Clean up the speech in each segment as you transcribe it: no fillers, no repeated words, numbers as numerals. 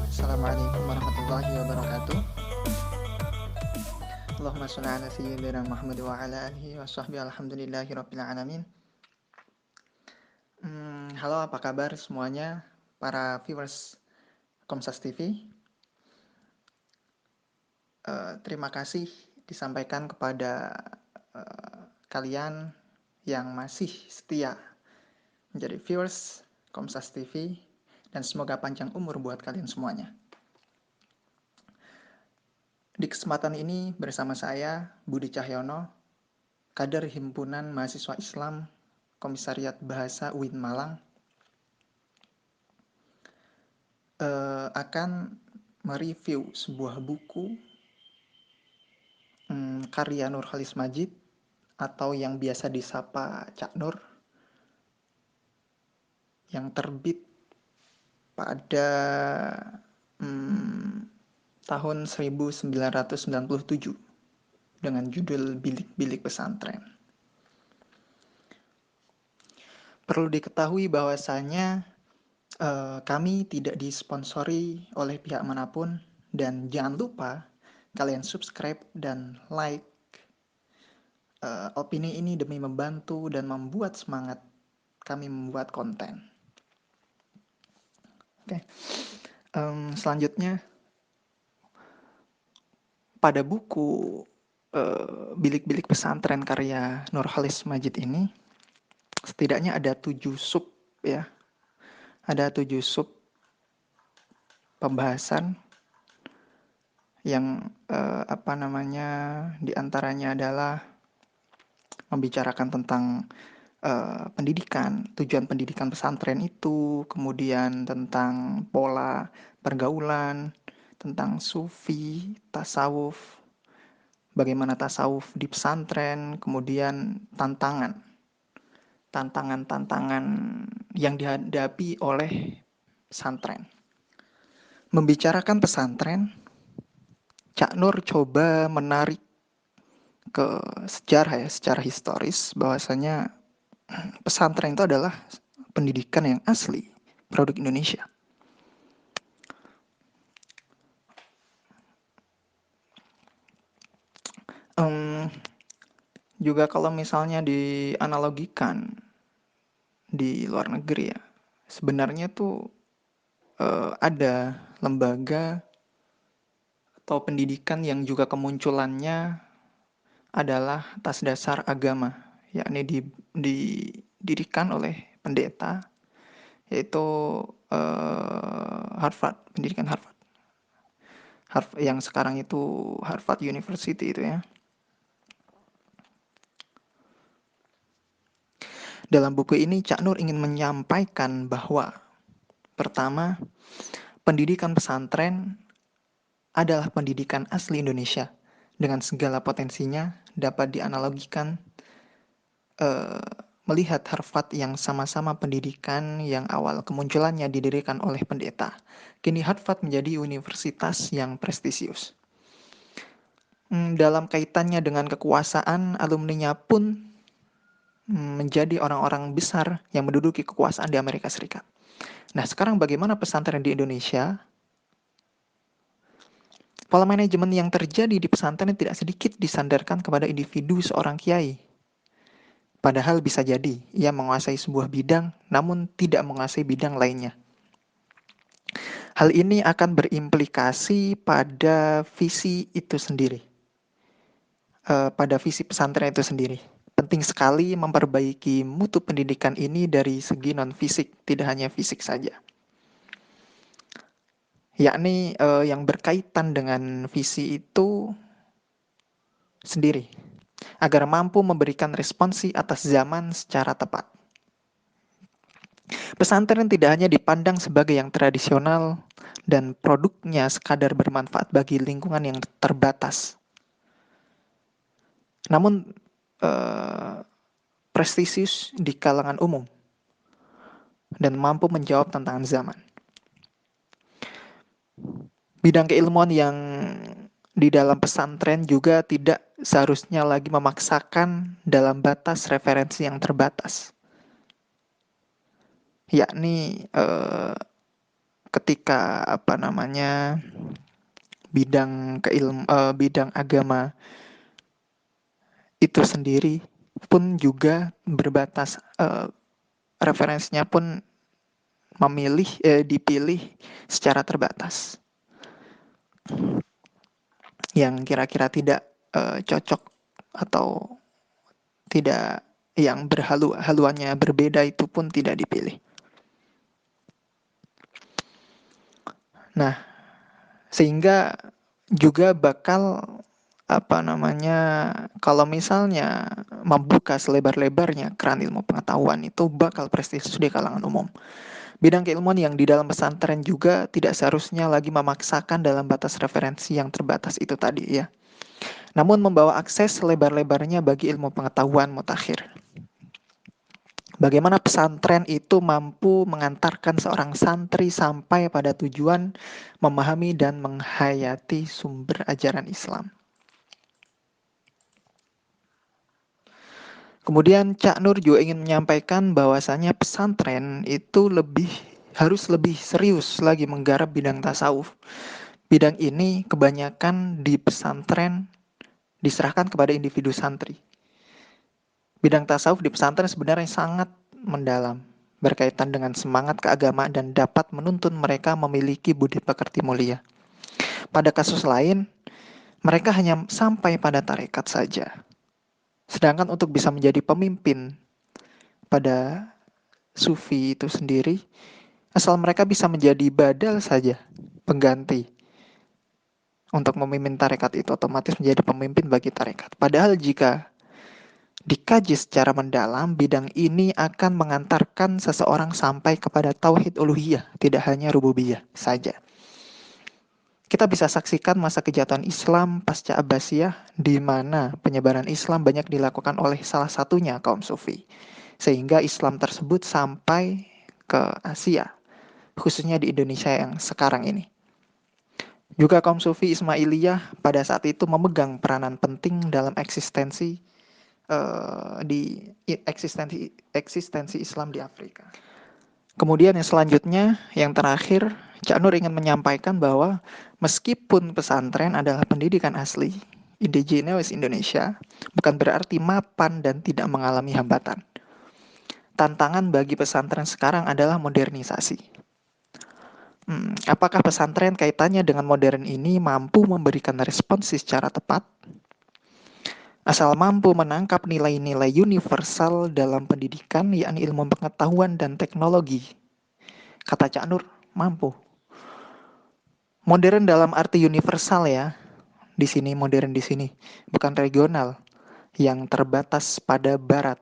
Assalamualaikum warahmatullahi wabarakatuh. Allahumma sholli ala sayyidina Muhammad wa ala alihi wa sahbihi alhamdulillahi rabbil alamin. Halo, apa kabar semuanya para viewers Komsas TV? Terima kasih disampaikan kepada kalian yang masih setia menjadi viewers Komsas TV, dan semoga panjang umur buat kalian semuanya. Di kesempatan ini bersama saya Budi Cahyono, Kader Himpunan Mahasiswa Islam Komisariat Bahasa UIN Malang, akan mereview sebuah buku karya Nurcholish Madjid atau yang biasa disapa Cak Nur, yang terbit pada tahun 1997 dengan judul Bilik-Bilik Pesantren. Perlu diketahui bahwasanya kami tidak disponsori oleh pihak manapun, dan jangan lupa kalian subscribe dan like opini ini demi membantu dan membuat semangat kami membuat konten. Oke. Selanjutnya, pada buku Bilik-Bilik Pesantren karya Nurcholish Madjid ini setidaknya ada 7 sub ya. Ada 7 sub pembahasan yang diantaranya adalah membicarakan tentang pendidikan, tujuan pendidikan pesantren itu, kemudian tentang pola pergaulan, tentang sufi, tasawuf, bagaimana tasawuf di pesantren, kemudian tantangan-tantangan yang dihadapi oleh pesantren. Membicarakan pesantren, Cak Nur coba menarik ke sejarah ya, secara historis, bahwasanya pesantren itu adalah pendidikan yang asli, produk Indonesia. Juga kalau misalnya dianalogikan di luar negeri ya, sebenarnya tuh ada lembaga atau pendidikan yang juga kemunculannya adalah atas dasar agama, yakni didirikan oleh pendeta, yaitu Harvard, pendidikan Harvard, yang sekarang itu Harvard University itu ya. Dalam buku ini Cak Nur ingin menyampaikan bahwa pertama, pendidikan pesantren adalah pendidikan asli Indonesia dengan segala potensinya, dapat dianalogikan melihat Harvard yang sama-sama pendidikan yang awal kemunculannya didirikan oleh pendeta. Kini Harvard menjadi universitas yang prestisius. Dalam kaitannya dengan kekuasaan, alumninya pun menjadi orang-orang besar yang menduduki kekuasaan di Amerika Serikat. Nah, sekarang bagaimana pesantren di Indonesia? Pola manajemen yang terjadi di pesantren tidak sedikit disandarkan kepada individu seorang kiai. Padahal bisa jadi ia menguasai sebuah bidang namun tidak menguasai bidang lainnya. Hal ini akan berimplikasi pada visi itu sendiri, pada visi pesantren itu sendiri. Penting sekali memperbaiki mutu pendidikan ini dari segi non-fisik, tidak hanya fisik saja. Yakni yang berkaitan dengan visi itu sendiri, agar mampu memberikan responsi atas zaman secara tepat. Pesantren tidak hanya dipandang sebagai yang tradisional dan produknya sekadar bermanfaat bagi lingkungan yang terbatas. Namun prestisius di kalangan umum dan mampu menjawab tantangan zaman. Bidang keilmuan yang di dalam pesantren juga tidak seharusnya lagi memaksakan dalam batas referensi yang terbatas. Yakni ketika bidang agama itu sendiri pun juga berbatas, referensinya pun dipilih secara terbatas, yang kira-kira tidak cocok atau tidak, yang haluannya berbeda itu pun tidak dipilih. Nah, sehingga juga bakal kalau misalnya membuka selebar-lebarnya keran ilmu pengetahuan, itu bakal prestisius di kalangan umum. Bidang keilmuan yang di dalam pesantren juga tidak seharusnya lagi memaksakan dalam batas referensi yang terbatas itu tadi ya. Namun membawa akses selebar-lebarnya bagi ilmu pengetahuan mutakhir. Bagaimana pesantren itu mampu mengantarkan seorang santri sampai pada tujuan memahami dan menghayati sumber ajaran Islam. Kemudian Cak Nur juga ingin menyampaikan bahwasanya pesantren itu harus lebih serius lagi menggarap bidang tasawuf. Bidang ini kebanyakan di pesantren diserahkan kepada individu santri. Bidang tasawuf di pesantren sebenarnya sangat mendalam, berkaitan dengan semangat keagamaan dan dapat menuntun mereka memiliki budi pekerti mulia. Pada kasus lain, mereka hanya sampai pada tarekat saja. Sedangkan untuk bisa menjadi pemimpin pada sufi itu sendiri, asal mereka bisa menjadi badal saja, pengganti. Untuk memimpin tarekat itu otomatis menjadi pemimpin bagi tarekat. Padahal jika dikaji secara mendalam, bidang ini akan mengantarkan seseorang sampai kepada tauhid uluhiyah, tidak hanya rububiyah saja. Kita bisa saksikan masa kejatuhan Islam pasca Abbasiyah, di mana penyebaran Islam banyak dilakukan oleh salah satunya kaum sufi. Sehingga Islam tersebut sampai ke Asia, khususnya di Indonesia yang sekarang ini. Juga kaum sufi Ismailiyah pada saat itu memegang peranan penting dalam eksistensi Islam di Afrika. Kemudian yang selanjutnya, yang terakhir, Cak Nur ingin menyampaikan bahwa meskipun pesantren adalah pendidikan asli indigenous Indonesia, bukan berarti mapan dan tidak mengalami hambatan. Tantangan bagi pesantren sekarang adalah modernisasi. Apakah pesantren kaitannya dengan modern ini mampu memberikan respons secara tepat? Asal mampu menangkap nilai-nilai universal dalam pendidikan, yakni ilmu pengetahuan dan teknologi. Kata Cak Nur, mampu. Modern dalam arti universal ya. Di sini modern di sini, bukan regional yang terbatas pada barat.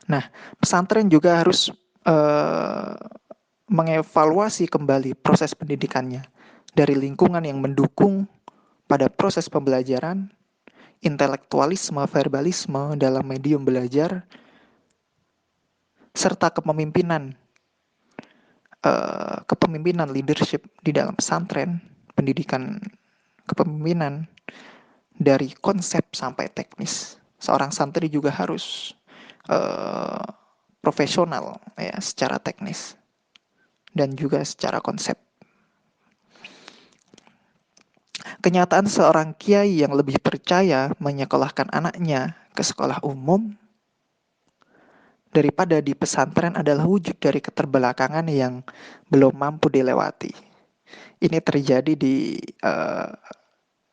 Nah, pesantren juga harus mengevaluasi kembali proses pendidikannya dari lingkungan yang mendukung pada proses pembelajaran, intelektualisme, verbalisme dalam medium belajar, serta kepemimpinan leadership di dalam pesantren, pendidikan kepemimpinan dari konsep sampai teknis. Seorang santri juga harus profesional ya secara teknis dan juga secara konsep. Kenyataan seorang kiai yang lebih percaya menyekolahkan anaknya ke sekolah umum daripada di pesantren adalah wujud dari keterbelakangan yang belum mampu dilewati. Ini terjadi di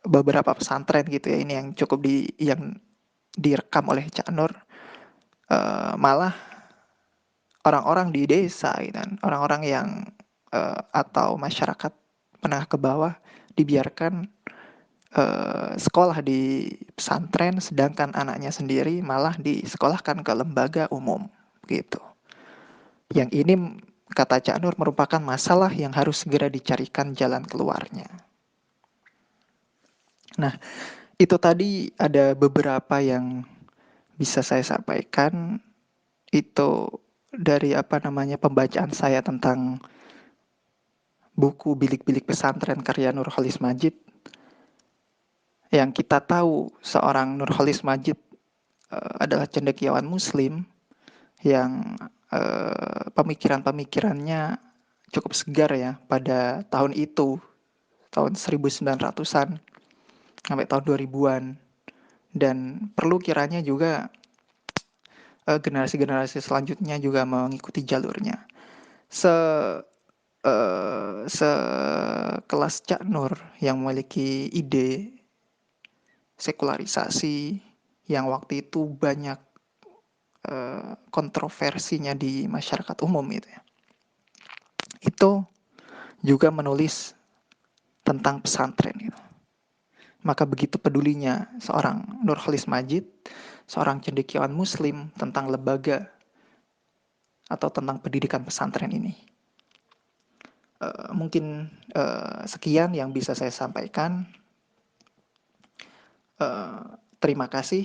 beberapa pesantren gitu ya. Ini yang cukup yang direkam oleh Cak Nur. Malah orang-orang di desa gitu kan, orang-orang yang atau masyarakat menengah ke bawah dibiarkan sekolah di pesantren, sedangkan anaknya sendiri malah disekolahkan ke lembaga umum gitu. Yang ini kata Cak Nur merupakan masalah yang harus segera dicarikan jalan keluarnya. Nah, itu tadi ada beberapa yang bisa saya sampaikan. Itu dari pembacaan saya tentang buku Bilik-Bilik Pesantren karya Nurholis Majid. Yang kita tahu seorang Nurholis Majid adalah cendekiawan muslim yang pemikiran-pemikirannya cukup segar ya pada tahun itu, tahun 1900-an sampai tahun 2000-an. Dan perlu kiranya juga generasi-generasi selanjutnya juga mengikuti jalurnya. Se Sekelas Cak Nur yang memiliki ide sekularisasi yang waktu itu banyak kontroversinya di masyarakat umum gitu ya. Itu juga menulis tentang pesantren gitu. Maka begitu pedulinya seorang Nurholis Majid, seorang cendekiawan muslim tentang lembaga atau tentang pendidikan pesantren ini. Mungkin sekian yang bisa saya sampaikan. Terima kasih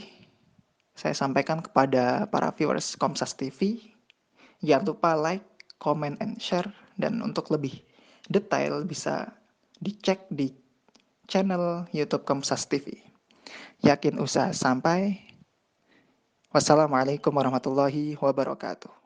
saya sampaikan kepada para viewers Komsas TV. Jangan lupa like, comment, and share. Dan untuk lebih detail bisa dicek di channel YouTube Komsas TV. Yakin usaha sampai. Wassalamualaikum warahmatullahi wabarakatuh.